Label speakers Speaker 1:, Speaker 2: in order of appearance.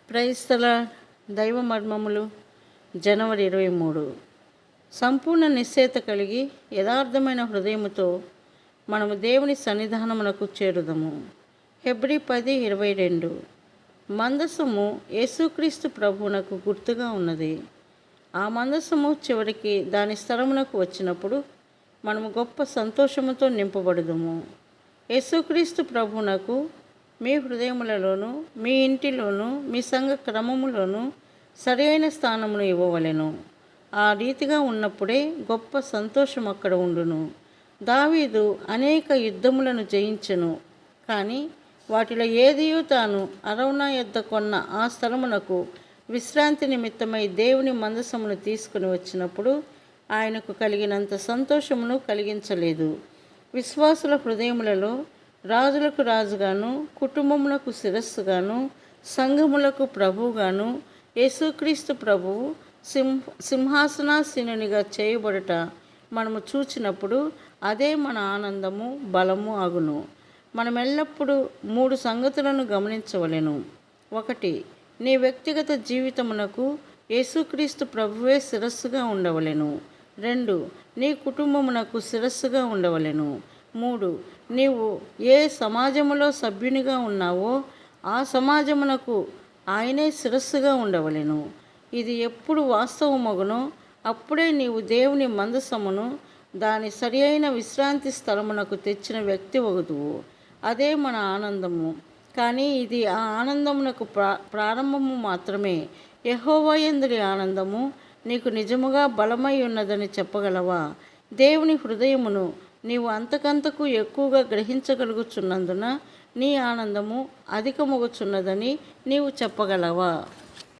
Speaker 1: క్రైస్తల దైవ మర్మములు జనవరి 23. సంపూర్ణ నిశ్చయత కలిగి యథార్థమైన హృదయముతో మనము దేవుని సన్నిధానమునకు చేరుదము. హెబ్రీ 10:22. మందసము యేసుక్రీస్తు ప్రభువునకు గుర్తుగా ఉన్నది. ఆ మందసము చివరికి దాని స్థలమునకు వచ్చినప్పుడు మనము గొప్ప సంతోషముతో నింపబడుదుము. యేసుక్రీస్తు ప్రభువునకు మీ హృదయములలోను, మీ ఇంటిలోను, మీ సంఘ క్రమములోను సరైన స్థానమును ఇవ్వవలెను. ఆ రీతిగా ఉన్నప్పుడే గొప్ప సంతోషం అక్కడ ఉండును. దావీదు అనేక యుద్ధములను జయించెను, కానీ వాటిలో ఏదియూ తాను అరౌనా యొద్ద కొన్న ఆ స్థలమునకు విశ్రాంతి నిమిత్తమై దేవుని మందసమును తీసుకుని వచ్చినప్పుడు ఆయనకు కలిగినంత సంతోషమును కలిగించలేదు. విశ్వాసుల హృదయములలో రాజులకు రాజుగాను, కుటుంబములకు శిరస్సుగాను, సంఘములకు ప్రభువుగాను యేసుక్రీస్తు ప్రభువు సింహాసనాసీనునిగా చేయబడుట మనము చూచినప్పుడు అదే మన ఆనందము, బలము అగును. మనం ఎల్లప్పుడూ 3 సంగతులను గమనించవలెను. 1. నీ వ్యక్తిగత జీవితమునకు యేసుక్రీస్తు ప్రభువే శిరస్సుగా ఉండవలెను. 2. నీ కుటుంబమునకు శిరస్సుగా ఉండవలెను. 3. నీవు ఏ సమాజములో సభ్యునిగా ఉన్నావో ఆ సమాజమునకు ఆయనే శిరస్సుగా ఉండవలెను. ఇది ఎప్పుడు వాస్తవమగునో అప్పుడే నీవు దేవుని మందసమును దాని సరి అయిన విశ్రాంతి స్థలమునకు తెచ్చిన వ్యక్తి వగుదువు. అదే మన ఆనందము. కానీ ఇది ఆ ఆనందమునకు ప్రారంభము మాత్రమే. యెహోవా యందలి ఆనందము నీకు నిజముగా బలమై ఉన్నదని చెప్పగలవా? దేవుని హృదయమును నీవు అంతకంతకు ఎక్కువగా గ్రహించగలుగుచున్నందున నీ ఆనందము అధికమగుచున్నదని నీవు చెప్పగలవా?